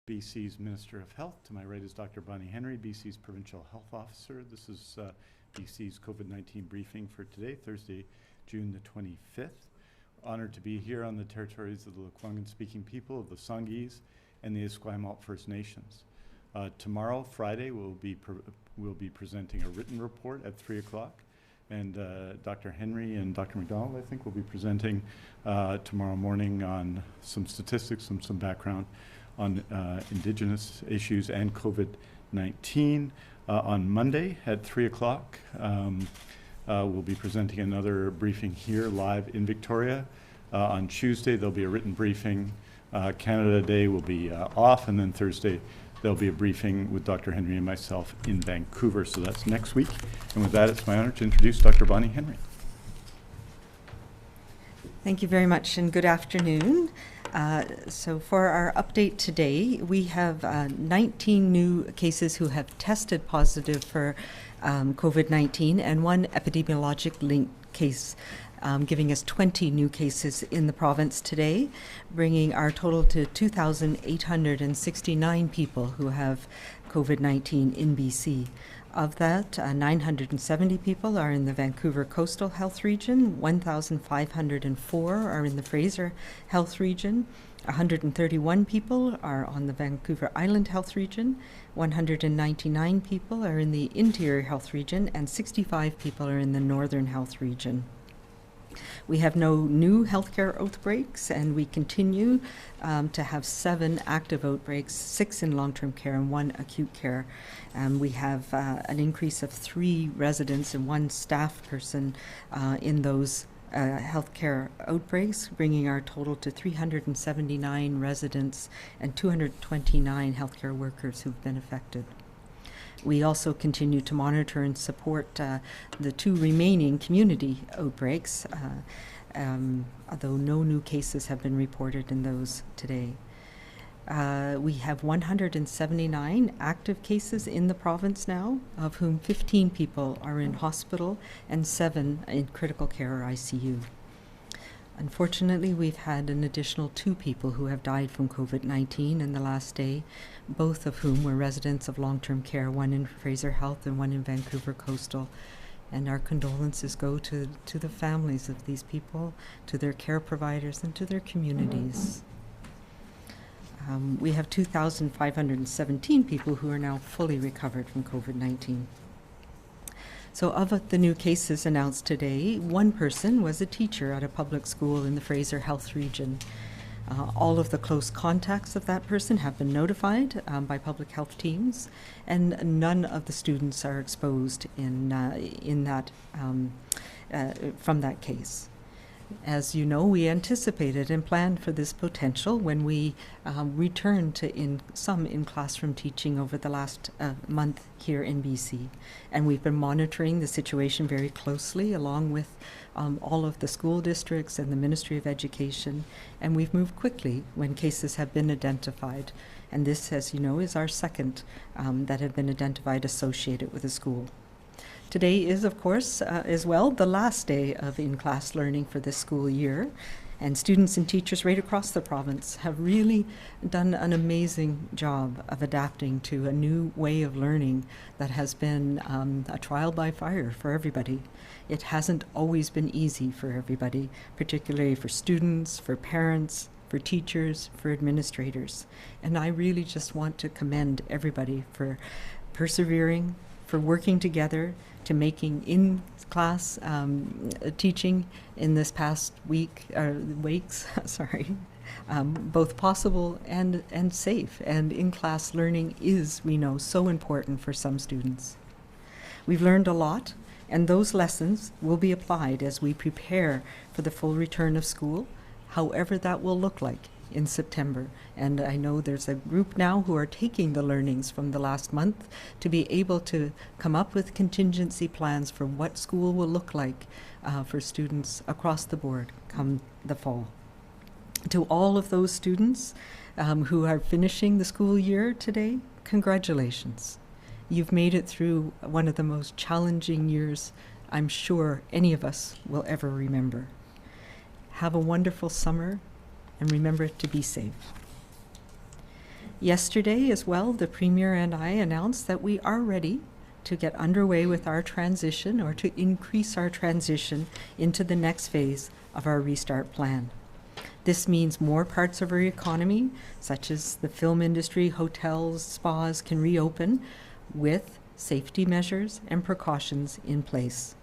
BC's Minister of Health. To my right is Dr. Bonnie Henry, BC's Provincial Health Officer. This is BC's COVID-19 briefing for today, Thursday, June the 25th. Honored to be here on the territories of the Lekwungen-speaking people of the Songhees and the Esquimalt First Nations. Tomorrow, Friday, we'll be presenting a written report at 3 o'clock. And Dr. Henry and Dr. McDonald, I think, will be presenting tomorrow morning on some statistics and some background on Indigenous issues and COVID-19. On Monday at 3 o'clock, we'll be presenting another briefing here live in Victoria. On Tuesday, there'll be a written briefing. Canada Day will be off, and then Thursday, there'll be a briefing with Dr. Henry and myself in Vancouver, so that's next week. And with that, it's my honor to introduce Dr. Bonnie Henry. Thank you very much, and good afternoon. So for our update today, we have 19 new cases who have tested positive for COVID-19 and one epidemiologic link case, giving us 20 new cases in the province today, bringing our total to 2,869 people who have COVID-19 in BC. Of that, 970 people are in the Vancouver Coastal Health Region, 1,504 are in the Fraser Health Region, 131 people are on the Vancouver Island Health Region, 199 people are in the Interior Health Region, and 65 people are in the Northern Health Region. We have no new healthcare outbreaks, and we continue to have 7 active outbreaks, 6 in long-term care and 1 acute care. We have an increase of 3 residents and 1 staff person in those healthcare outbreaks, bringing our total to 379 residents and 229 healthcare workers who've been affected. We also continue to monitor and support the 2 remaining community outbreaks, although no new cases have been reported in those today. We have 179 active cases in the province now, of whom 15 people are in hospital and 7 in critical care or ICU. Unfortunately, we've had an additional 2 people who have died from COVID-19 in the last day, both of whom were residents of long-term care, one in Fraser Health and one in Vancouver Coastal. And our condolences go to the families of these people, to their care providers, and to their communities. We have 2,517 people who are now fully recovered from COVID-19. So of the new cases announced today, 1 person was a teacher at a public school in the Fraser Health Region. All of the close contacts of that person have been notified by public health teams, and none of the students are exposed in that from that case. As you know, we anticipated and planned for this potential when we returned to some in-classroom teaching over the last month here in BC. And we've been monitoring the situation very closely along with all of the school districts and the Ministry of Education. And we've moved quickly when cases have been identified. And this, as you know, is our second that have been identified associated with a school. Today is, of course, as well, the last day of in-class learning for this school year, and students and teachers right across the province have really done an amazing job of adapting to a new way of learning that has been a trial by fire for everybody. It hasn't always been easy for everybody, particularly for students, for parents, for teachers, for administrators. And I really just want to commend everybody for persevering, for working together, to making in-class teaching in this past weeks, both possible and safe. And in-class learning is, we know, so important for some students. We've learned a lot, and those lessons will be applied as we prepare for the full return of school, however that will look like in September. And I know there's a group now who are taking the learnings from the last month to be able to come up with contingency plans for what school will look like for students across the board come the fall. To all of those students who are finishing the school year today, congratulations. You've made it through one of the most challenging years I'm sure any of us will ever remember. Have a wonderful summer, and remember to be safe. Yesterday as well, the Premier and I announced that we are ready to get underway with our transition, or to increase our transition into the next phase of our restart plan. This means more parts of our economy, such as the film industry, hotels, spas, can reopen with safety measures and precautions in place.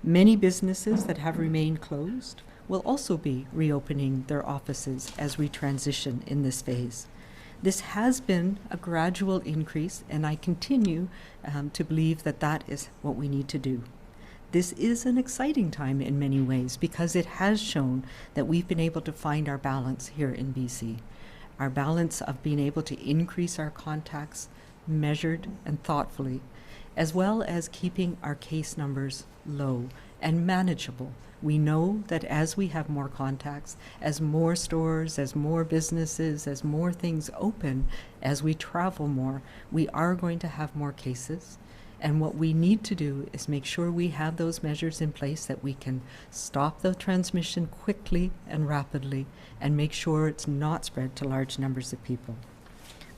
Many businesses that have remained closed will also be reopening their offices as we transition in this phase. This has been a gradual increase, and I continue to believe that that is what we need to do. This is an exciting time in many ways because it has shown that we've been able to find our balance here in BC. Our balance of being able to increase our contacts measured and thoughtfully, as well as keeping our case numbers low and manageable. We know that as we have more contacts, as more stores, as more businesses, as more things open, as we travel more, we are going to have more cases. And what we need to do is make sure we have those measures in place that we can stop the transmission quickly and rapidly and make sure it's not spread to large numbers of people.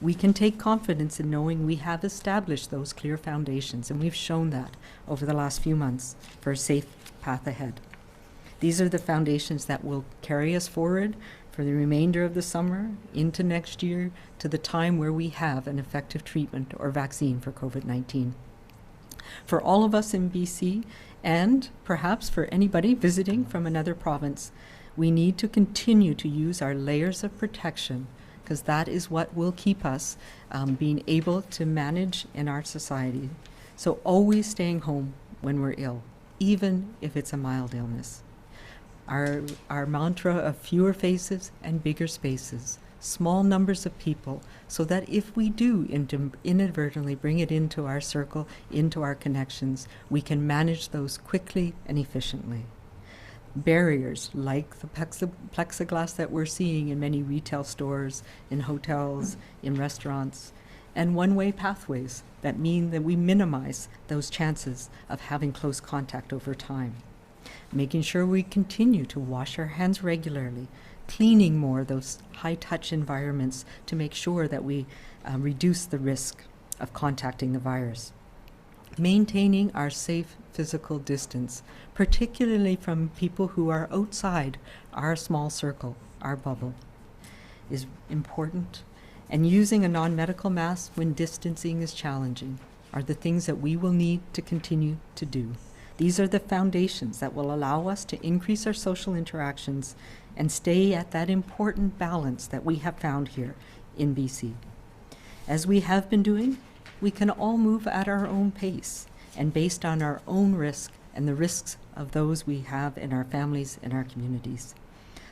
We can take confidence in knowing we have established those clear foundations, and we've shown that over the last few months for a safe path ahead. These are the foundations that will carry us forward for the remainder of the summer, into next year, to the time where we have an effective treatment or vaccine for COVID-19. For all of us in BC, and perhaps for anybody visiting from another province, we need to continue to use our layers of protection, because that is what will keep us being able to manage in our society. So always staying home when we're ill, even if it's a mild illness. Our mantra of fewer faces and bigger spaces, small numbers of people, so that if we do inadvertently bring it into our circle, into our connections, we can manage those quickly and efficiently. Barriers like the plexiglass that we're seeing in many retail stores, in hotels, in restaurants, and one-way pathways that mean that we minimize those chances of having close contact over time. Making sure we continue to wash our hands regularly, cleaning more those high-touch environments to make sure that we reduce the risk of contacting the virus. Maintaining our safe physical distance, particularly from people who are outside our small circle, our bubble, is important. And using a non-medical mask when distancing is challenging are the things that we will need to continue to do. These are the foundations that will allow us to increase our social interactions and stay at that important balance that we have found here in BC. As we have been doing, we can all move at our own pace and based on our own risk and the risks of those we have in our families and our communities.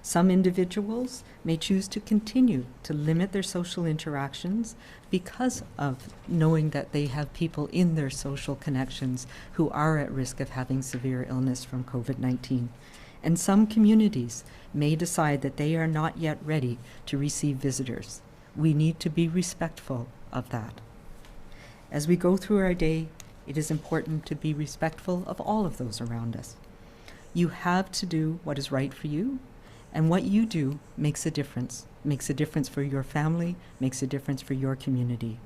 Some individuals may choose to continue to limit their social interactions because of knowing that they have people in their social connections who are at risk of having severe illness from COVID-19. And some communities may decide that they are not yet ready to receive visitors. We need to be respectful of that. As we go through our day, it is important to be respectful of all of those around us. You have to do what is right for you, and what you do makes a difference. Makes a difference for your family, makes a difference for your community.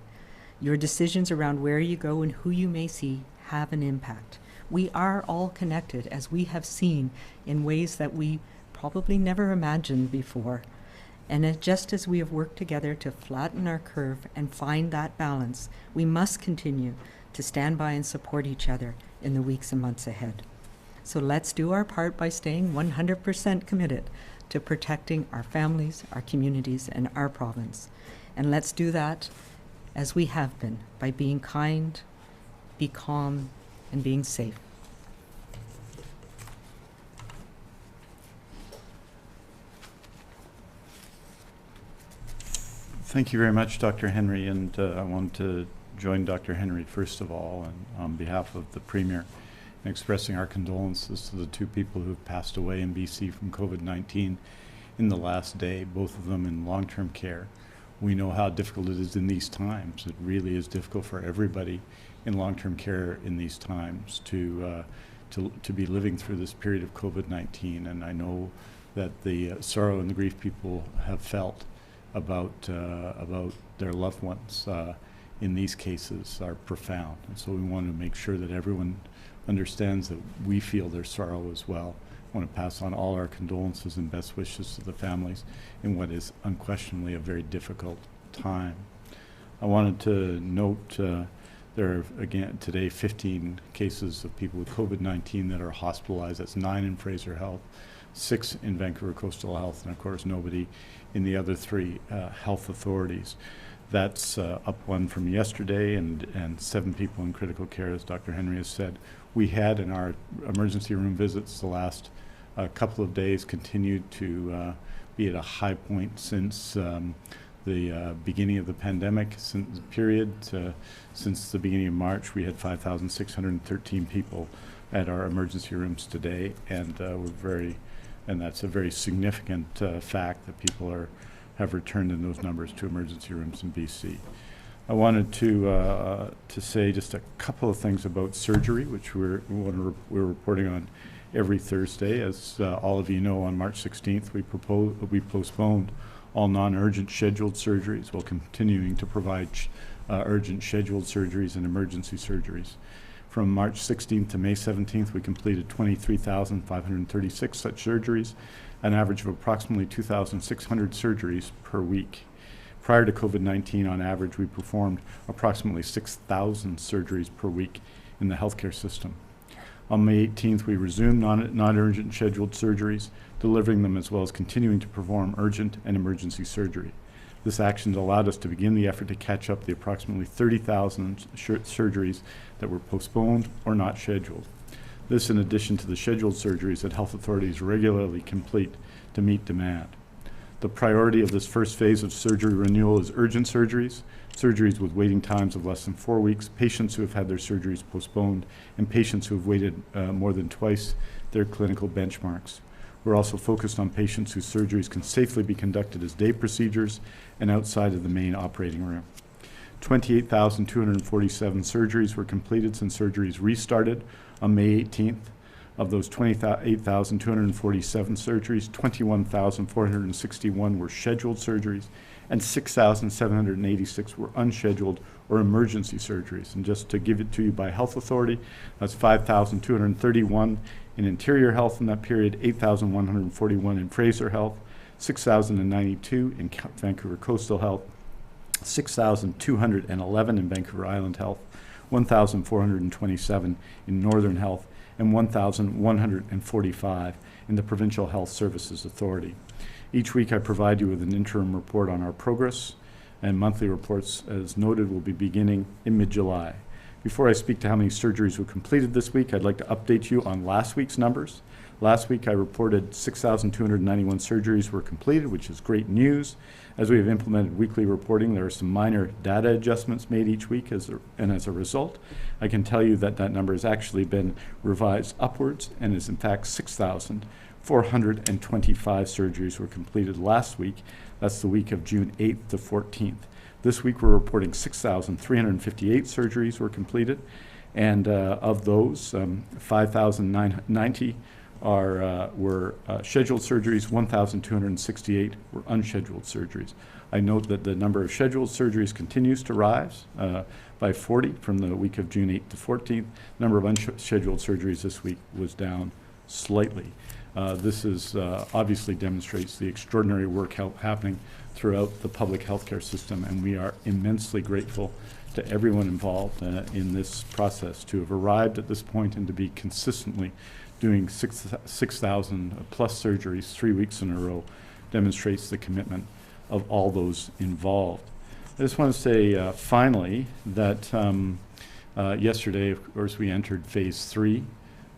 Your decisions around where you go and who you may see have an impact. We are all connected, as we have seen, in ways that we probably never imagined before. And just as we have worked together to flatten our curve and find that balance, we must continue to stand by and support each other in the weeks and months ahead. So let's do our part by staying 100% committed to protecting our families, our communities, and our province. And let's do that as we have been, by being kind, be calm, and being safe. Thank you very much, Dr. Henry, and I want to join Dr. Henry first of all, and on behalf of the Premier, in expressing our condolences to the two people who have passed away in BC from COVID-19 in the last day, both of them in long-term care. We know how difficult it is in these times. It really is difficult for everybody in long-term care in these times to be living through this period of COVID-19, and I know that the sorrow and the grief people have felt about their loved ones in these cases are profound. And so we want to make sure that everyone understands that we feel their sorrow as well. I want to pass on all our condolences and best wishes to the families in what is unquestionably a very difficult time. I wanted to note there are, again, today 15 cases of people with COVID-19 that are hospitalized. That's 9 in Fraser Health, 6 in Vancouver Coastal Health, and of course nobody in the other 3 health authorities. That's up 1 from yesterday, and 7 people in critical care, as Dr. Henry has said. We had in our emergency room visits the last couple of days continued to be at a high point since the beginning of the pandemic, since the beginning of March. We had 5,613 people at our emergency rooms today, and that's a very significant fact that people have returned in those numbers to emergency rooms in BC. I wanted to say just a couple of things about surgery, which we're reporting on every Thursday. As all of you know, on March 16th, we postponed all non-urgent scheduled surgeries while continuing to provide urgent scheduled surgeries and emergency surgeries. From March 16th to May 17th, we completed 23,536 such surgeries, an average of approximately 2,600 surgeries per week. Prior to COVID-19, on average, we performed approximately 6,000 surgeries per week in the healthcare system. On May 18th, we resumed non-urgent scheduled surgeries, delivering them as well as continuing to perform urgent and emergency surgery. This action allowed us to begin the effort to catch up the approximately 30,000 surgeries that were postponed or not scheduled. This in addition to the scheduled surgeries that health authorities regularly complete to meet demand. The priority of this first phase of surgery renewal is urgent surgeries, surgeries with waiting times of less than 4 weeks, patients who have had their surgeries postponed, and patients who have waited more than twice their clinical benchmarks. We're also focused on patients whose surgeries can safely be conducted as day procedures and outside of the main operating room. 28,247 surgeries were completed since surgeries restarted on May 18th. Of those 28,247 surgeries, 21,461 were scheduled surgeries, and 6,786 were unscheduled or emergency surgeries. And just to give it to you by health authority, that's 5,231 in Interior Health in that period, 8,141 in Fraser Health, 6,092 in Vancouver Coastal Health, 6,211 in Vancouver Island Health, 1,427 in Northern Health, and 1,145 in the Provincial Health Services Authority. Each week I provide you with an interim report on our progress, and monthly reports, as noted, will be beginning in mid-July. Before I speak to how many surgeries were completed this week, I'd like to update you on last week's numbers. Last week I reported 6,291 surgeries were completed, which is great news. As we have implemented weekly reporting, there are some minor data adjustments made each week, and as a result, I can tell you that that number has actually been revised upwards and is in fact 6,425 surgeries were completed last week. That's the week of June 8th to 14th. This week we're reporting 6,358 surgeries were completed, and of those, 5,990 were scheduled surgeries, 1,268 were unscheduled surgeries. I note that the number of scheduled surgeries continues to rise by 40 from the week of June 8th to 14th. Number of unscheduled surgeries this week was down slightly. This is obviously demonstrates the extraordinary work happening throughout the public healthcare system, and we are immensely grateful to everyone involved in this process to have arrived at this point and to be consistently doing 6,000 plus surgeries 3 weeks in a row demonstrates the commitment of all those involved. I just want to say finally that yesterday, of course, we entered phase 3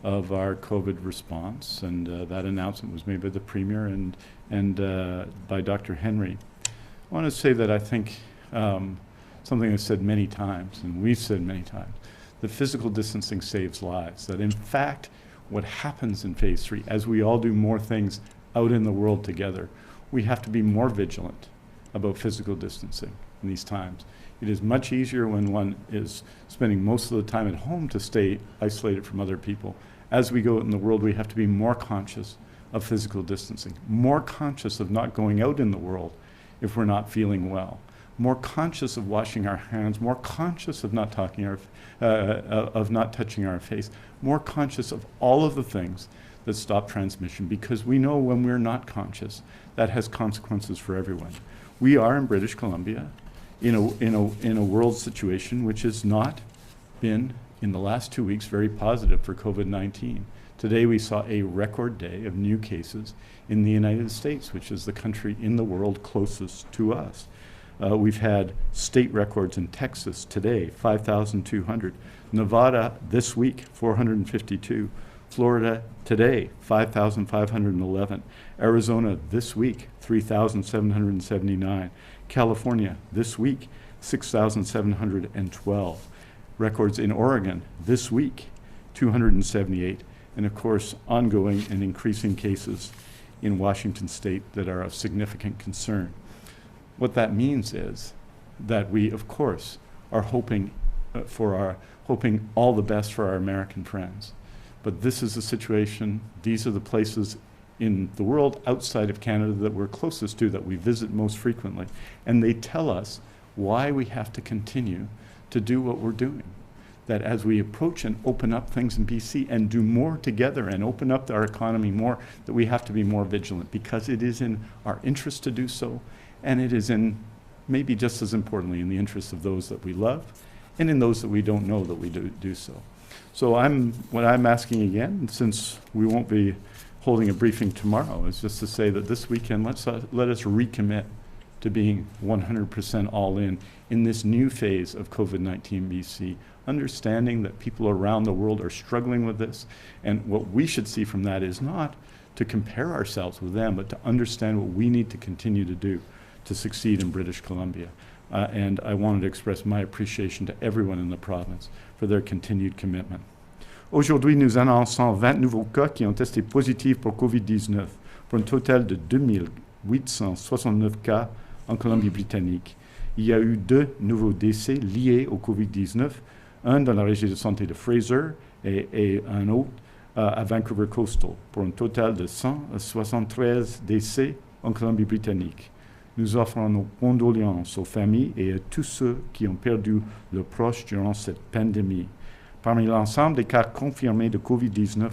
of our COVID response, and that announcement was made by the Premier and by Dr. Henry. I want to say that I think something I've said many times, and we've said many times, that physical distancing saves lives, that in fact what happens in phase 3, as we all do more things out in the world together, we have to be more vigilant about physical distancing in these times. It is much easier when one is spending most of the time at home to stay isolated from other people. As we go out in the world, we have to be more conscious of physical distancing, more conscious of not going out in the world if we're not feeling well, more conscious of washing our hands, more conscious of not touching our face, more conscious of all of the things that stop transmission, because we know when we're not conscious, that has consequences for everyone. We are in British Columbia in a world situation which has not been, in the last 2 weeks, very positive for COVID-19. Today we saw a record day of new cases in the United States, which is the country in the world closest to us. We've had state records in Texas today, 5,200. Nevada this week, 452. Florida today, 5,511. Arizona this week, 3,779. California this week, 6,712. Records in Oregon this week, 278. And of course, ongoing and increasing cases in Washington state that are of significant concern. What that means is that we, of course, are hoping all the best for our American friends. But this is the situation, these are the places in the world outside of Canada that we're closest to, that we visit most frequently. And they tell us why we have to continue to do what we're doing. That as we approach and open up things in BC and do more together and open up our economy more, that we have to be more vigilant, because it is in our interest to do so, and it is in, maybe just as importantly, in the interest of those that we love and in those that we don't know that we do so. So what I'm asking again, since we won't be holding a briefing tomorrow, is just to say that this weekend, let us recommit to being 100% all in this new phase of COVID-19 BC, understanding that people around the world are struggling with this. And what we should see from that is not to compare ourselves with them, but to understand what we need to continue to do to succeed in British Columbia. And I wanted to express my appreciation to everyone in the province for their continued commitment. Aujourd'hui, nous annonçons 20 nouveaux cas qui ont testé positifs pour COVID-19, pour un total de 2869 cas en Colombie-Britannique. Il y a eu 2 nouveaux décès liés au COVID-19, un dans la région de santé de Fraser et un autre à Vancouver Coastal, pour un total de 173 décès en Colombie-Britannique. Nous offrons nos condoléances aux familles et à tous ceux qui ont perdu leurs proches durant cette pandémie. Parmi l'ensemble des cas confirmés de COVID-19,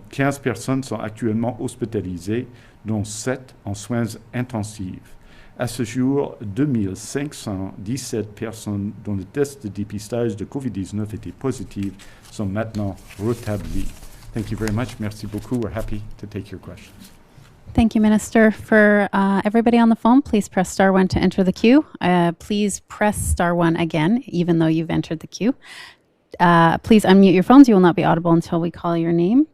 15 personnes sont actuellement hospitalisées, dont 7 en soins intensifs. À ce jour, 2517 personnes dont le test de dépistage de COVID-19 était positif sont maintenant rétablies. Thank you very much. Merci beaucoup. We're happy to take your questions. Thank you, Minister. For everybody on the phone, please press star 1 to enter the queue. Please press star 1 again, even though you've entered the queue. Please unmute your phones. You will not be audible until we call your name.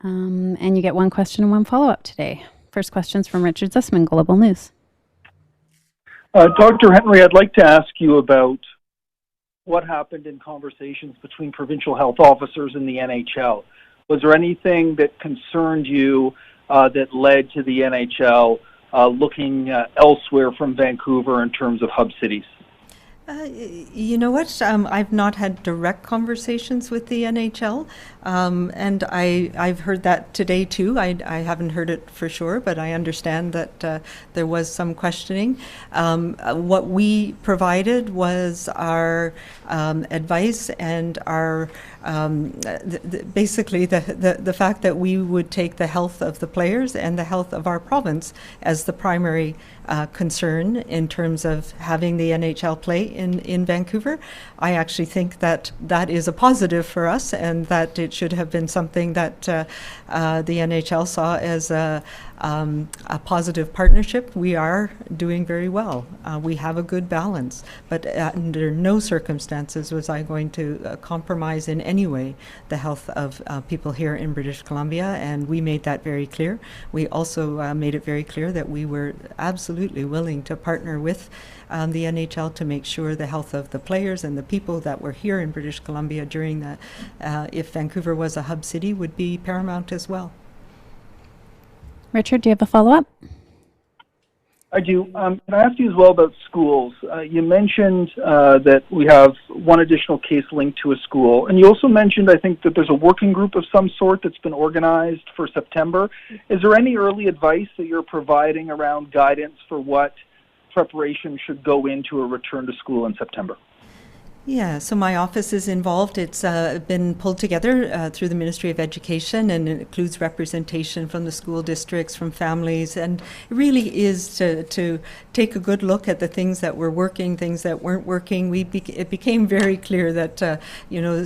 And you get 1 question and 1 follow-up today. First question's from Richard Zussman, Global News. Dr. Henry, I'd like to ask you about what happened in conversations between provincial health officers and the NHL. Was there anything that concerned you that led to the NHL looking elsewhere from Vancouver in terms of hub cities? You know what? I've not had direct conversations with the NHL, and I've heard that today too. I haven't heard it for sure, but I understand that there was some questioning. What we provided was our advice and our basically the fact that we would take the health of the players and the health of our province as the primary concern in terms of having the NHL play in Vancouver. I actually think that that is a positive for us, and that it should have been something that the NHL saw as a positive partnership. We are doing very well. We have a good balance, but under no circumstances was I going to compromise in any way the health of people here in British Columbia, and we made that very clear. We also made it very clear that we were absolutely willing to partner with the NHL to make sure the health of the players and the people that were here in British Columbia during the, if Vancouver was a hub city, would be paramount as well. Richard, do you have a follow-up? I do. Can I ask you as well about schools? You mentioned that we have 1 additional case linked to a school, and you also mentioned, I think, that there's a working group of some sort that's been organized for September. Is there any early advice that you're providing around guidance for what preparation should go into a return to school in September? Yeah, so my office is involved. It's been pulled together through the Ministry of Education, and it includes representation from the school districts, from families, and it really is to take a good look at the things that were working, things that weren't working. It became very clear that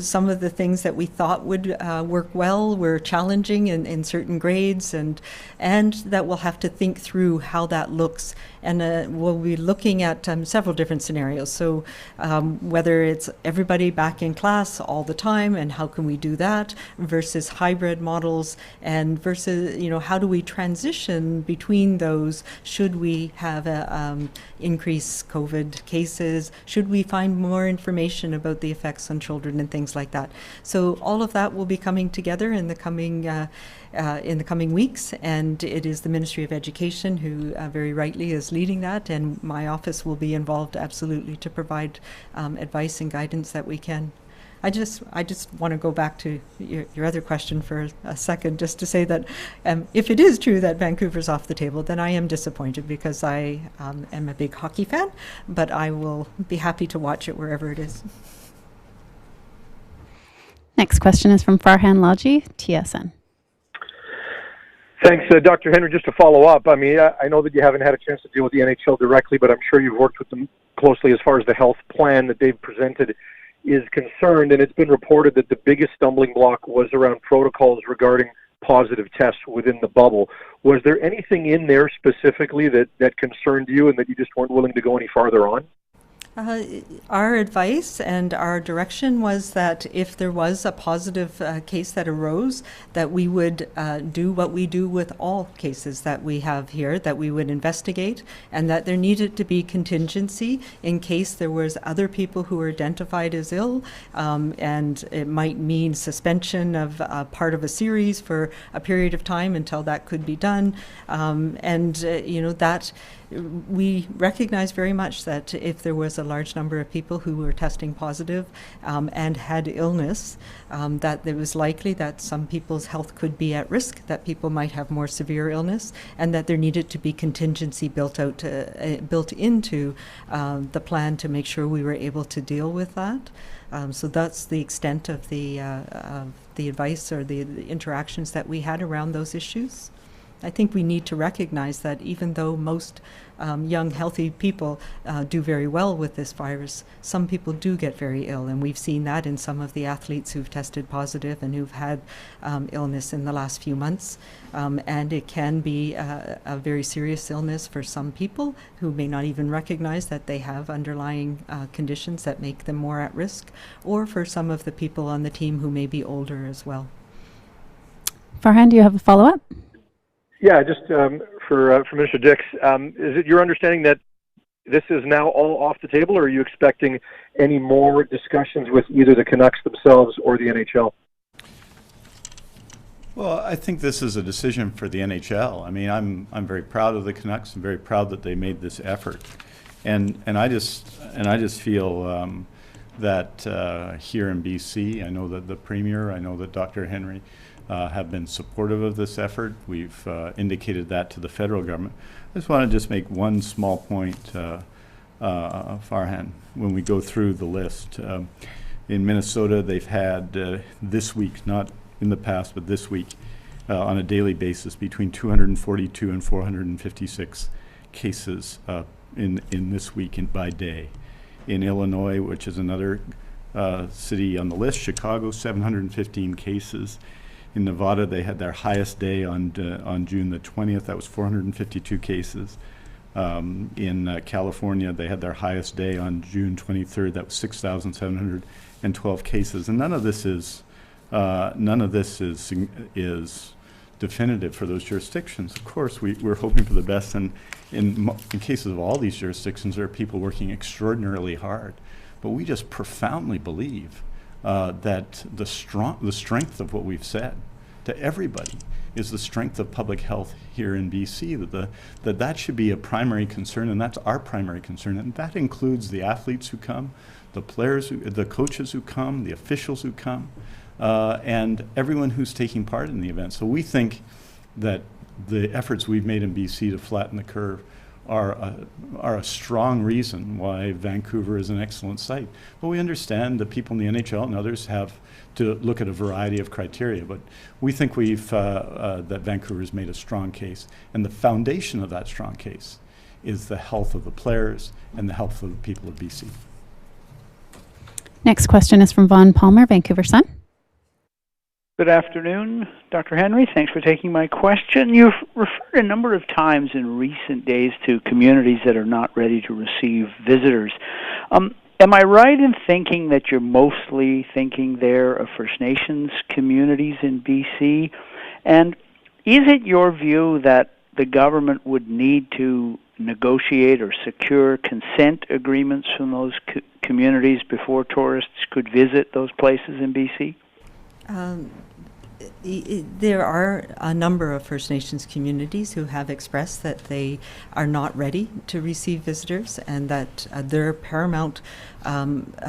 some of the things that we thought would work well were challenging in certain grades, and that we'll have to think through how that looks. And we'll be looking at several different scenarios. So whether it's everybody back in class all the time, and how can we do that, versus hybrid models, and versus, how do we transition between those? Should we have increased COVID cases? Should we find more information about the effects on children and things like that? So all of that will be coming together in the coming weeks, and it is the Ministry of Education who very rightly is leading that, and my office will be involved absolutely to provide advice and guidance that we can. I just want to go back to your other question for a second, just to say that if it is true that Vancouver's off the table, then I am disappointed, because I am a big hockey fan, but I will be happy to watch it wherever it is. Next question is from Farhan Laji, TSN. Thanks, Dr. Henry. Just to follow up, I mean, I know that you haven't had a chance to deal with the NHL directly, but I'm sure you've worked with them closely as far as the health plan that they've presented is concerned, and it's been reported that the biggest stumbling block was around protocols regarding positive tests within the bubble. Was there anything in there specifically that concerned you and that you just weren't willing to go any farther on? Our advice and our direction was that if there was a positive case that arose, that we would do what we do with all cases that we have here, that we would investigate, and that there needed to be contingency in case there was other people who were identified as ill, and it might mean suspension of part of a series for a period of time until that could be done, that we recognize very much that if there was a large number of people who were testing positive and had illness, that it was likely that some people's health could be at risk, that people might have more severe illness, and that there needed to be contingency built into the plan to make sure we were able to deal with that. So that's the extent of the advice or the interactions that we had around those issues. I think we need to recognize that even though most young, healthy people do very well with this virus, some people do get very ill, and we've seen that in some of the athletes who've tested positive and who've had illness in the last few months. And it can be a very serious illness for some people who may not even recognize that they have underlying conditions that make them more at risk, or for some of the people on the team who may be older as well. Farhan, do you have a follow-up? Yeah, just for Minister Dix, is it your understanding that this is now all off the table, or are you expecting any more discussions with either the Canucks themselves or the NHL? Well, I think this is a decision for the NHL. I mean, I'm very proud of the Canucks. I'm very proud that they made this effort, and I just feel that here in BC, I know that the Premier, I know that Dr. Henry have been supportive of this effort. We've indicated that to the federal government. I just want to make one small point, Farhan, when we go through the list. In Minnesota, they've had this week, not in the past, but this week, on a daily basis, between 242 and 456 cases in this week by day. In Illinois, which is another city on the list, Chicago, 715 cases. In Nevada, they had their highest day on June the 20th. That was 452 cases. In California, they had their highest day on June 23rd. That was 6,712 cases. And none of this is definitive for those jurisdictions. Of course, we're hoping for the best. And in cases of all these jurisdictions, there are people working extraordinarily hard. But we just profoundly believe that the strength of what we've said to everybody is the strength of public health here in BC, that should be a primary concern, and that's our primary concern, and that includes the athletes who come, the players, the coaches who come, the officials who come, and everyone who's taking part in the event. So we think that the efforts we've made in BC to flatten the curve are a strong reason why Vancouver is an excellent site. But we understand that people in the NHL and others have to look at a variety of criteria. But we think that Vancouver's made a strong case, and the foundation of that strong case is the health of the players and the health of the people of BC. Next question is from Vaughn Palmer, Vancouver Sun. Good afternoon, Dr. Henry. Thanks for taking my question. You've referred a number of times in recent days to communities that are not ready to receive visitors. Am I right in thinking that you're mostly thinking there of First Nations communities in BC? And is it your view that the government would need to negotiate or secure consent agreements from those communities before tourists could visit those places in BC? There are a number of First Nations communities who have expressed that they are not ready to receive visitors, and that their paramount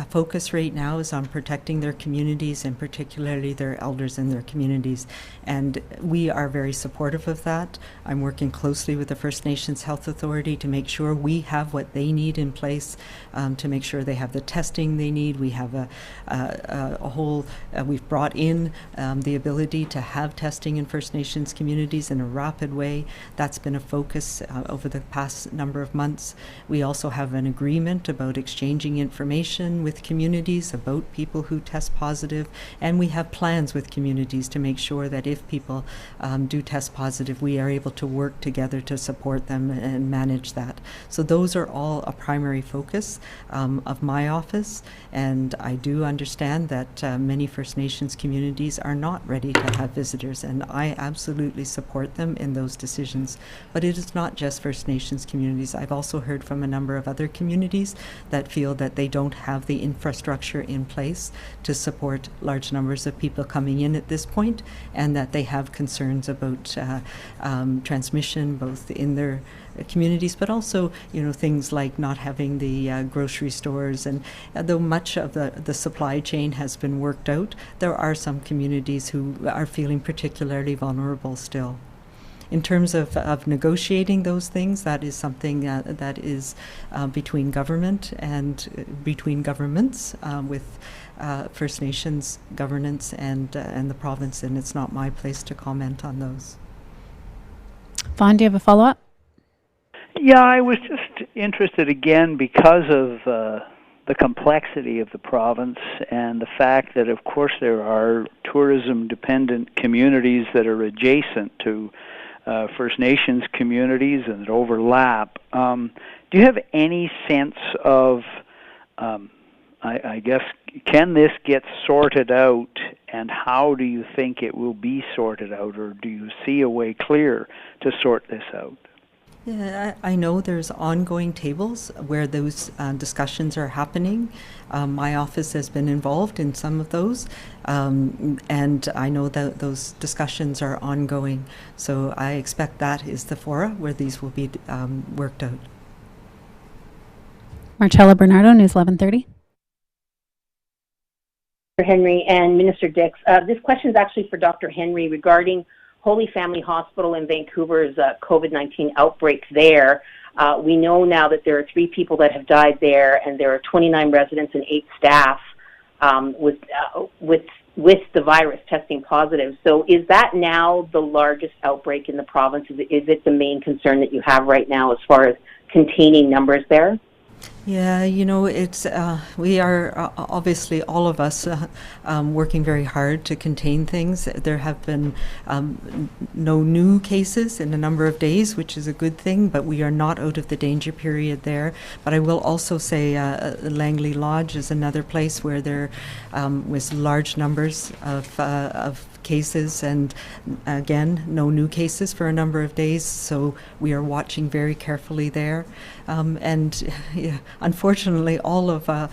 focus right now is on protecting their communities, and particularly their elders in their communities. And we are very supportive of that. I'm working closely with the First Nations Health Authority to make sure we have what they need in place, to make sure they have the testing they need. We have we've brought in the ability to have testing in First Nations communities in a rapid way. That's been a focus over the past number of months. We also have an agreement about exchanging information with communities about people who test positive, and we have plans with communities to make sure that if people do test positive, we are able to work together to support them and manage that. So those are all a primary focus of my office, and I do understand that many First Nations communities are not ready to have visitors, and I absolutely support them in those decisions. But it is not just First Nations communities. I've also heard from a number of other communities that feel that they don't have the infrastructure in place to support large numbers of people coming in at this point, and that they have concerns about transmission both in their communities, but also, things like not having the grocery stores. And though much of the supply chain has been worked out, there are some communities who are feeling particularly vulnerable still. In terms of negotiating those things, that is something that is between government and between governments, with First Nations governance and the province, and it's not my place to comment on those. Vaughn, do you have a follow-up? Yeah, I was just interested again because of the complexity of the province and the fact that, of course, there are tourism-dependent communities that are adjacent to First Nations communities and that overlap. Do you have any sense of, I guess, can this get sorted out, and how do you think it will be sorted out, or do you see a way clear to sort this out? Yeah, I know there's ongoing tables where those discussions are happening. My office has been involved in some of those, and I know that those discussions are ongoing. So I expect that is the fora where these will be worked out. Marcella Bernardo, News 1130. Dr. Henry and Minister Dix. This question is actually for Dr. Henry regarding Holy Family Hospital in Vancouver's COVID-19 outbreak there. We know now that there are 3 people that have died there, and there are 29 residents and 8 staff with the virus testing positive. So is that now the largest outbreak in the province? Is it the main concern that you have right now as far as containing numbers there? Yeah, it's we are obviously all of us working very hard to contain things. There have been no new cases in a number of days, which is a good thing, but we are not out of the danger period there. But I will also say Langley Lodge is another place where there was large numbers of cases, and again, no new cases for a number of days, so we are watching very carefully there. And yeah, unfortunately, all of the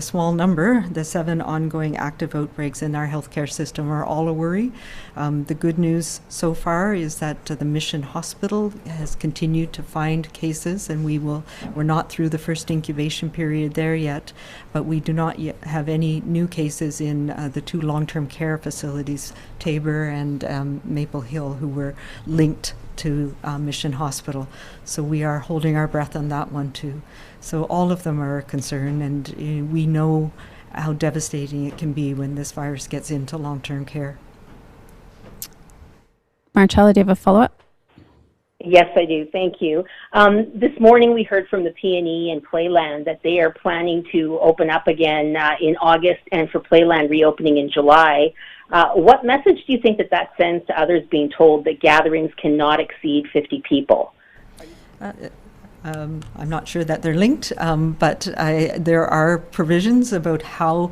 small number, the 7 ongoing active outbreaks in our healthcare system are all a worry. The good news so far is that the Mission Hospital has continued to find cases, and we're not through the first incubation period there yet, but we do not yet have any new cases in the 2 long-term care facilities, Tabor and Maple Hill, who were linked to Mission Hospital. So we are holding our breath on that one too. So all of them are a concern, and we know how devastating it can be when this virus gets into long-term care. Marcella, do you have a follow-up? Yes, I do. Thank you. This morning we heard from the PNE and Playland that they are planning to open up again in August, and for Playland reopening in July. What message do you think that sends to others being told that gatherings cannot exceed 50 people? I'm not sure that they're linked, but there are provisions about how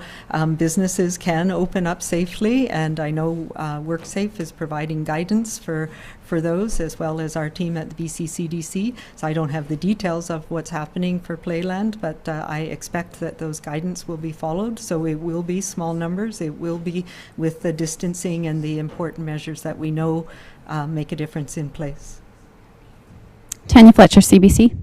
businesses can open up safely, and I know WorkSafe is providing guidance for those, as well as our team at the BC CDC. So I don't have the details of what's happening for Playland, but I expect that those guidance will be followed. So it will be small numbers. It will be with the distancing and the important measures that we know make a difference in place. Tanya Fletcher, CBC.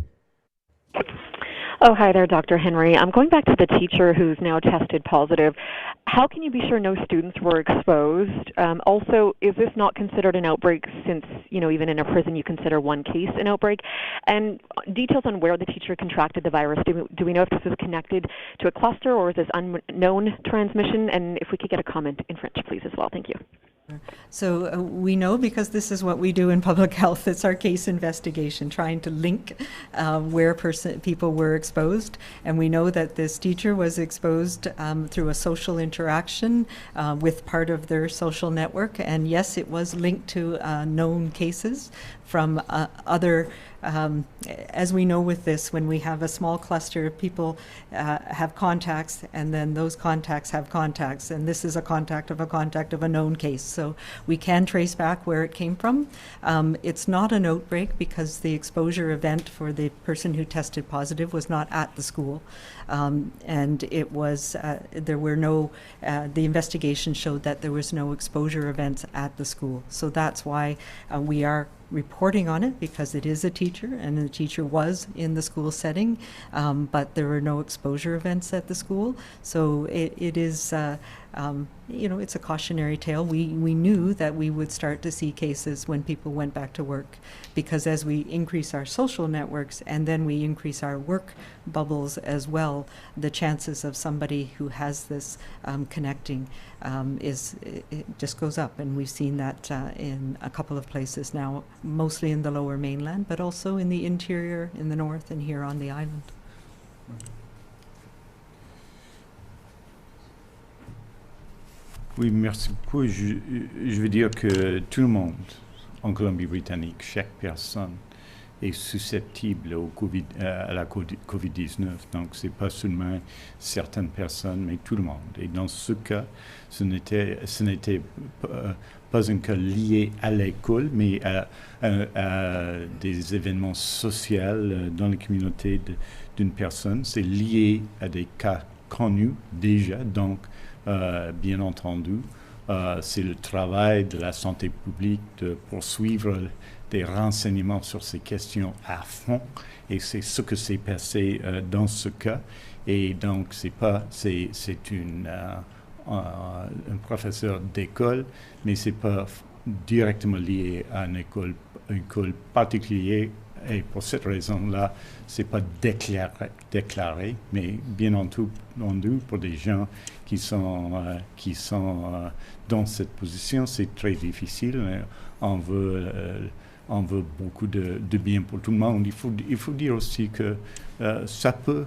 Oh, hi there, Dr. Henry. I'm going back to the teacher who's now tested positive. How can you be sure no students were exposed? Also, is this not considered an outbreak since, even in a prison you consider one case an outbreak? And details on where the teacher contracted the virus. Do we know if this is connected to a cluster or is this unknown transmission? And if we could get a comment in French, please, as well. Thank you. So we know, because this is what we do in public health, it's our case investigation, trying to link where people were exposed. And we know that this teacher was exposed through a social interaction with part of their social network. And yes, it was linked to known cases from other, as we know with this, when we have a small cluster of people have contacts, and then those contacts have contacts, and this is a contact of a known case. So we can trace back where it came from. It's not an outbreak because the exposure event for the person who tested positive was not at the school. And it was, there were no, the investigation showed that there was no exposure events at the school. So that's why we are reporting on it, because it is a teacher and the teacher was in the school setting, but there were no exposure events at the school. So it is, it's a cautionary tale. We knew that we would start to see cases when people went back to work, because as we increase our social networks and then we increase our work bubbles as well, the chances of somebody who has this connecting it just goes up. And we've seen that in a couple of places now, mostly in the Lower Mainland, but also in the interior, in the north, and here on the island. Oui, merci beaucoup. Je veux dire que tout le monde en Colombie-Britannique, chaque personne est susceptible à la COVID-19. Donc, ce n'est pas seulement certaines personnes, mais tout le monde. Et dans ce cas, ce n'était pas un cas lié à l'école, mais à des événements sociaux dans la communauté d'une personne. C'est lié à des cas connus déjà. Donc, bien entendu, c'est le travail de la santé publique de poursuivre des renseignements sur ces questions à fond, et c'est ce que s'est passé dans ce cas. Et donc, c'est un professeur d'école, mais c'est pas directement lié à une école particulière. Et pour cette raison-là, c'est pas déclaré, mais bien entendu, pour des gens qui sont dans cette position, c'est très difficile. On veut beaucoup de bien pour tout le monde. Il faut dire aussi que ça peut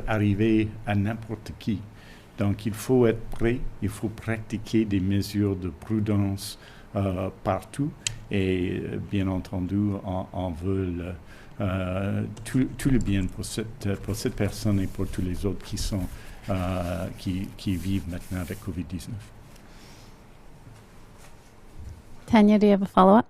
arriver à n'importe qui. Donc, il faut être prêt, il faut pratiquer des mesures de prudence partout. Et bien entendu, on veut tout le bien pour cette personne et pour tous les autres qui vivent maintenant avec COVID-19. Tanya, do you have a follow-up?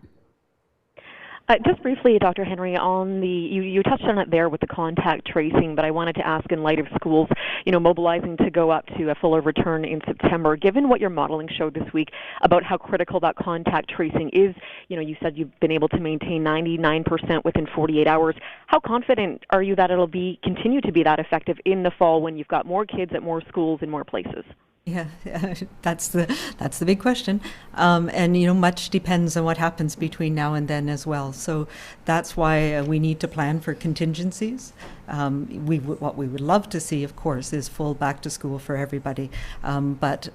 Just briefly, Dr. Henry, on you touched on it there with the contact tracing, but I wanted to ask, in light of schools, mobilizing to go up to a fuller return in September, given what your modeling showed this week about how critical that contact tracing is, you said you've been able to maintain 99% within 48 hours. How confident are you that it'll continue to be that effective in the fall when you've got more kids at more schools in more places? Yeah, that's the big question, and much depends on what happens between now and then as well. So that's why we need to plan for contingencies. What we would love to see, of course, is full back to school for everybody, but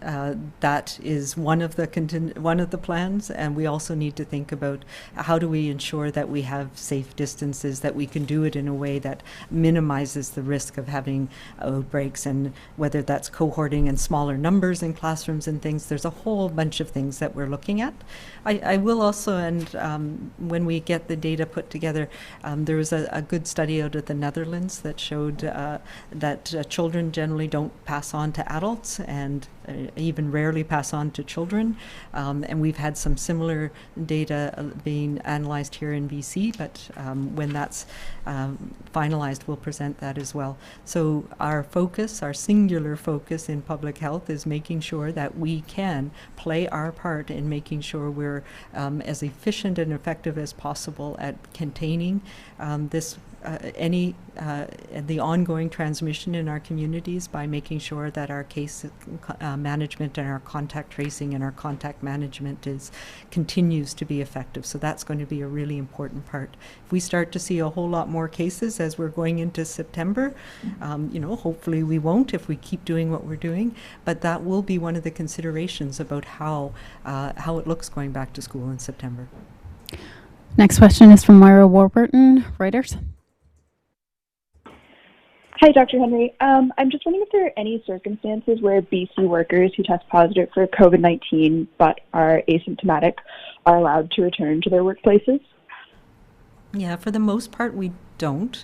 that is one of the plans, and we also need to think about how do we ensure that we have safe distances, that we can do it in a way that minimizes the risk of having outbreaks, and whether that's cohorting and smaller numbers in classrooms and things. There's a whole bunch of things that we're looking at. I will also, and when we get the data put together, there was a good study out of the Netherlands that showed that children generally don't pass on to adults, and even rarely pass on to children. And we've had some similar data being analyzed here in BC, but when that's finalized, we'll present that as well. So our singular focus in public health is making sure that we can play our part in making sure we're as efficient and effective as possible at containing the ongoing transmission in our communities by making sure that our case management and our contact tracing and our contact management continues to be effective. So that's going to be a really important part. If we start to see a whole lot more cases as we're going into September, hopefully we won't if we keep doing what we're doing, but that will be one of the considerations about how it looks going back to school in September. Next question is from Moira Warburton, Reuters. Hi, Dr. Henry. I'm just wondering if there are any circumstances where BC workers who test positive for COVID-19 but are asymptomatic are allowed to return to their workplaces? Yeah, for the most part, we don't.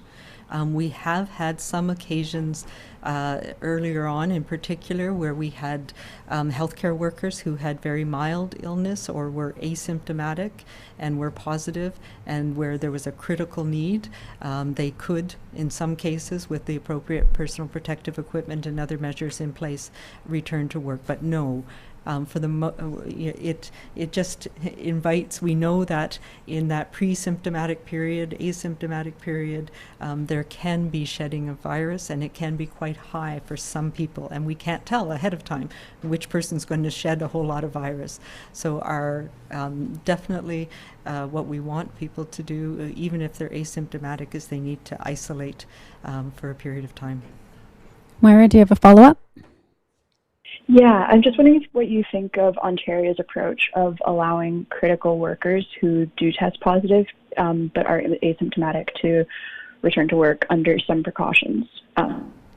We have had some occasions earlier on, in particular, where we had healthcare workers who had very mild illness or were asymptomatic and were positive, and where there was a critical need. They could, in some cases, with the appropriate personal protective equipment and other measures in place, return to work. But no. It just invites. We know that in that pre-symptomatic period, asymptomatic period, there can be shedding of virus, and it can be quite high for some people, and we can't tell ahead of time which person's going to shed a whole lot of virus. So definitely what we want people to do, even if they're asymptomatic, is they need to isolate for a period of time. Moira, do you have a follow-up? Yeah, I'm just wondering what you think of Ontario's approach of allowing critical workers who do test positive but are asymptomatic to return to work under some precautions.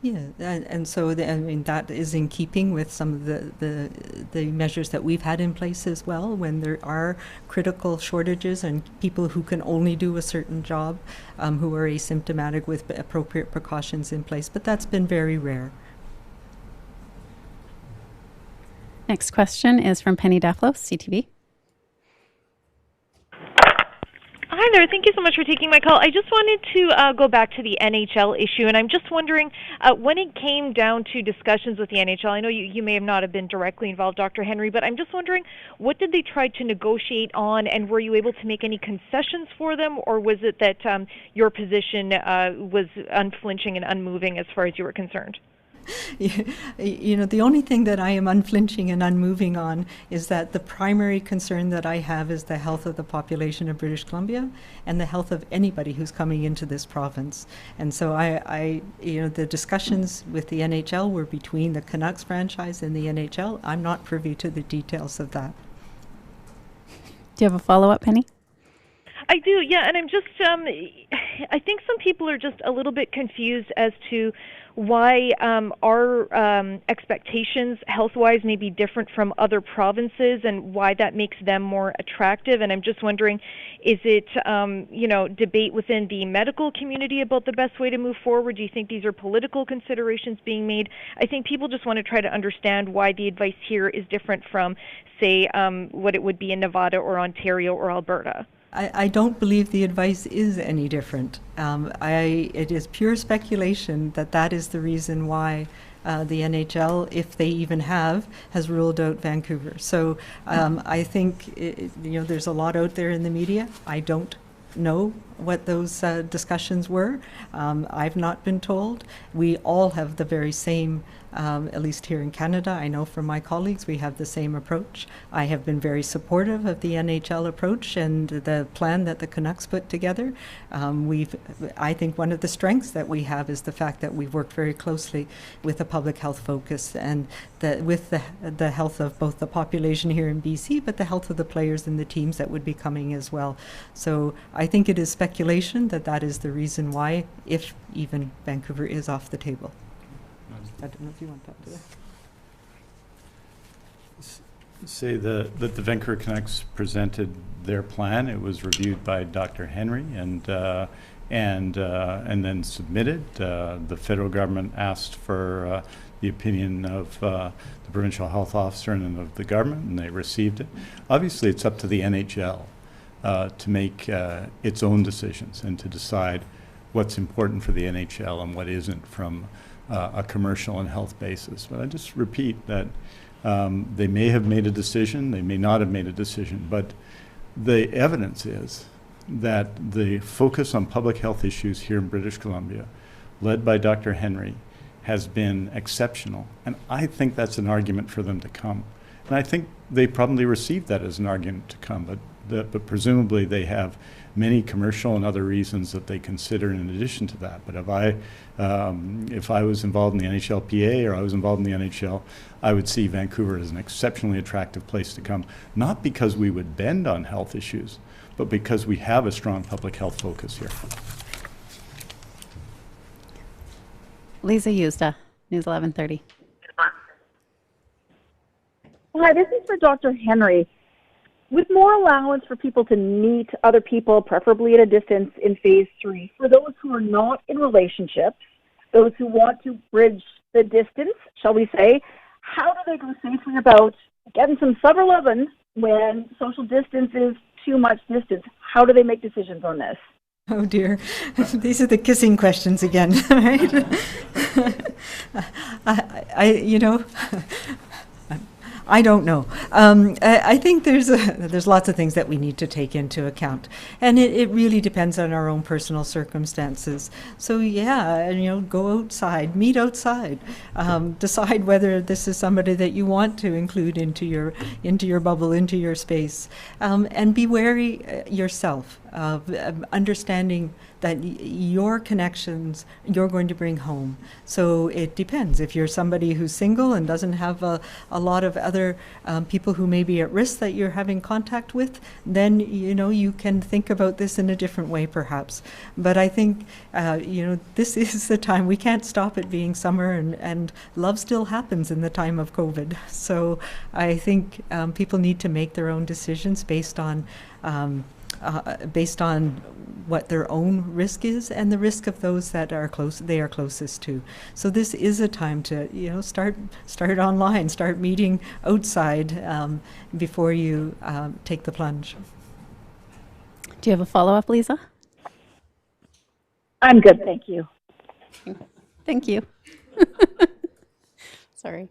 Yeah, and so that is in keeping with some of the measures that we've had in place as well, when there are critical shortages and people who can only do a certain job who are asymptomatic with appropriate precautions in place, but that's been very rare. Next question is from Penny Daflos, CTV. Hi there. Thank you so much for taking my call. I just wanted to go back to the NHL issue, and I'm just wondering, when it came down to discussions with the NHL, I know you may have not have been directly involved, Dr. Henry, but I'm just wondering, what did they try to negotiate on, and were you able to make any concessions for them, or was it that your position was unflinching and unmoving as far as you were concerned? The only thing that I am unflinching and unmoving on is that the primary concern that I have is the health of the population of British Columbia and the health of anybody who's coming into this province. And so the discussions with the NHL were between the Canucks franchise and the NHL. I'm not privy to the details of that. Do you have a follow-up, Penny? I do, yeah, and I'm just, I think some people are just a little bit confused as to why our expectations health-wise may be different from other provinces and why that makes them more attractive. And I'm just wondering, is it, debate within the medical community about the best way to move forward? Do you think these are political considerations being made? I think people just want to try to understand why the advice here is different from, say, what it would be in Nevada or Ontario or Alberta. I don't believe the advice is any different. It is pure speculation that that is the reason why the NHL, if they even have, has ruled out Vancouver. So I think there's a lot out there in the media. I don't know what those discussions were. I've not been told. We all have the very same, at least here in Canada, I know from my colleagues, we have the same approach. I have been very supportive of the NHL approach and the plan that the Canucks put together. I think one of the strengths that we have is the fact that we've worked very closely with a public health focus and with the health of both the population here in BC, but the health of the players and the teams that would be coming as well. So I think it is speculation that is the reason why, if even Vancouver is off the table. I don't know if you want that to say that the Vancouver Canucks presented their plan. It was reviewed by Dr. Henry and then submitted. The federal government asked for the opinion of the provincial health officer and of the government, and they received it. Obviously, it's up to the NHL to make its own decisions and to decide what's important for the NHL and what isn't from a commercial and health basis. But I just repeat that they may have made a decision, they may not have made a decision, but the evidence is that the focus on public health issues here in British Columbia, led by Dr. Henry, has been exceptional. And I think that's an argument for them to come. And I think they probably received that as an argument to come, but presumably they have many commercial and other reasons that they consider in addition to that. But if I was involved in the NHLPA or I was involved in the NHL, I would see Vancouver as an exceptionally attractive place to come, not because we would bend on health issues, but because we have a strong public health focus here. Lisa Eusda, News 1130. Hi, this is for Dr. Henry. With more allowance for people to meet other people, preferably at a distance in phase 3, for those who are not in relationships, those who want to bridge the distance, shall we say, how do they go safely about getting some summer lovin' when social distance is too much distance? How do they make decisions on this? Oh dear, these are the kissing questions again, right? I don't know. I think there's lots of things that we need to take into account, and it really depends on our own personal circumstances. So yeah, go outside, meet outside, decide whether this is somebody that you want to include into your bubble, into your space, and be wary yourself of understanding that your connections you're going to bring home. So it depends. If you're somebody who's single and doesn't have a lot of other people who may be at risk that you're having contact with, then you can think about this in a different way perhaps. But I think this is the time. We can't stop it being summer, and love still happens in the time of COVID. So I think people need to make their own decisions based on what their own risk is and the risk of those that are closest to. So this is a time to start online, start meeting outside before you take the plunge. Do you have a follow-up, Lisa? I'm good, thank you. Thank you. Sorry.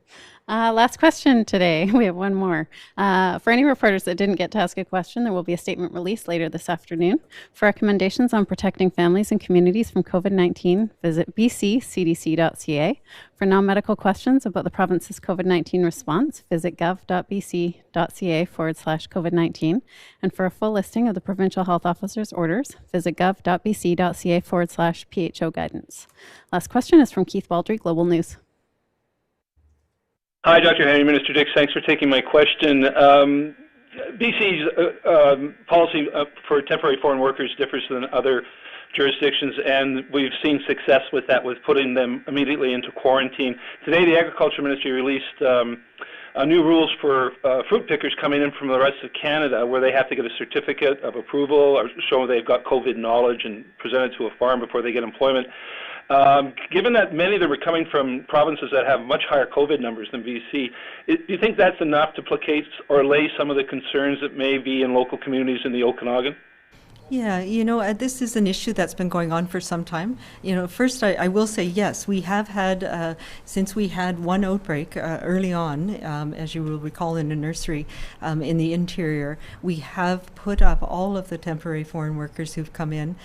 Last question today. We have one more. For any reporters that didn't get to ask a question, there will be a statement released later this afternoon. For recommendations on protecting families and communities from COVID-19, visit bccdc.ca. For non-medical questions about the province's COVID-19 response, visit gov.bc.ca/COVID-19. And for a full listing of the provincial health officer's orders, visit gov.bc.ca/PHO guidance. Last question is from Keith Baldry, Global News. Hi, Dr. Henry, Minister Dix. Thanks for taking my question. BC's policy for temporary foreign workers differs than other jurisdictions, and we've seen success with that, with putting them immediately into quarantine. Today, the Agriculture Ministry released new rules for fruit pickers coming in from the rest of Canada, where they have to get a certificate of approval or show they've got COVID knowledge and present it to a farm before they get employment. Given that many of them are coming from provinces that have much higher COVID numbers than BC, do you think that's enough to placate or allay some of the concerns that may be in local communities in the Okanagan? Yeah, this is an issue that's been going on for some time. First, I will say, yes, we have had, since we had one outbreak early on, as you will recall in a nursery in the interior, we have put up all of the temporary foreign workers who've come in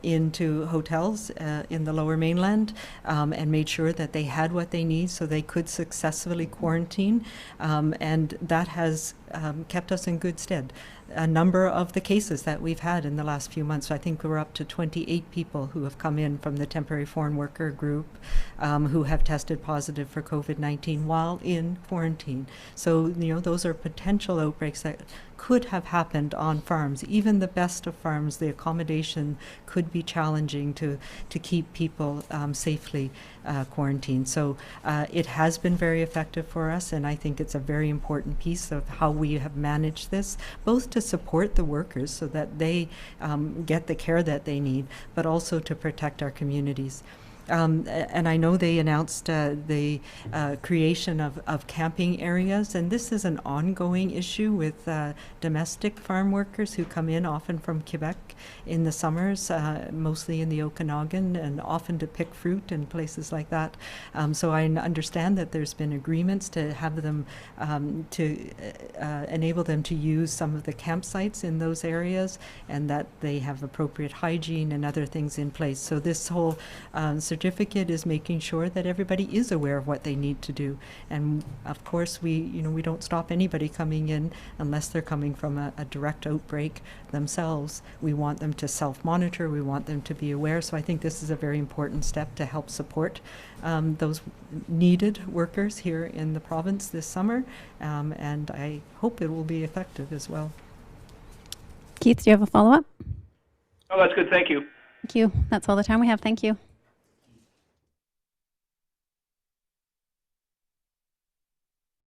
into hotels in the Lower Mainland and made sure that they had what they need so they could successfully quarantine, and that has kept us in good stead. A number of the cases that we've had in the last few months, I think we're up to 28 people who have come in from the temporary foreign worker group who have tested positive for COVID-19 while in quarantine. So, those are potential outbreaks that could have happened on farms. Even the best of farms, the accommodation could be challenging to keep people safely quarantined. So it has been very effective for us, and I think it's a very important piece of how we have managed this, both to support the workers so that they get the care that they need, but also to protect our communities. And I know they announced the creation of camping areas, and this is an ongoing issue with domestic farm workers who come in often from Quebec in the summers, mostly in the Okanagan, and often to pick fruit and places like that. So I understand that there's been agreements to have them, to enable them to use some of the campsites in those areas, and that they have appropriate hygiene and other things in place. So this whole certificate is making sure that everybody is aware of what they need to do. And of course, we don't stop anybody coming in unless they're coming from a direct outbreak themselves. We want them to self-monitor. We want them to be aware. So I think this is a very important step to help support those needed workers here in the province this summer. And I hope it will be effective as well. Keith, do you have a follow-up? Oh, that's good. Thank you. Thank you. That's all the time we have. Thank you.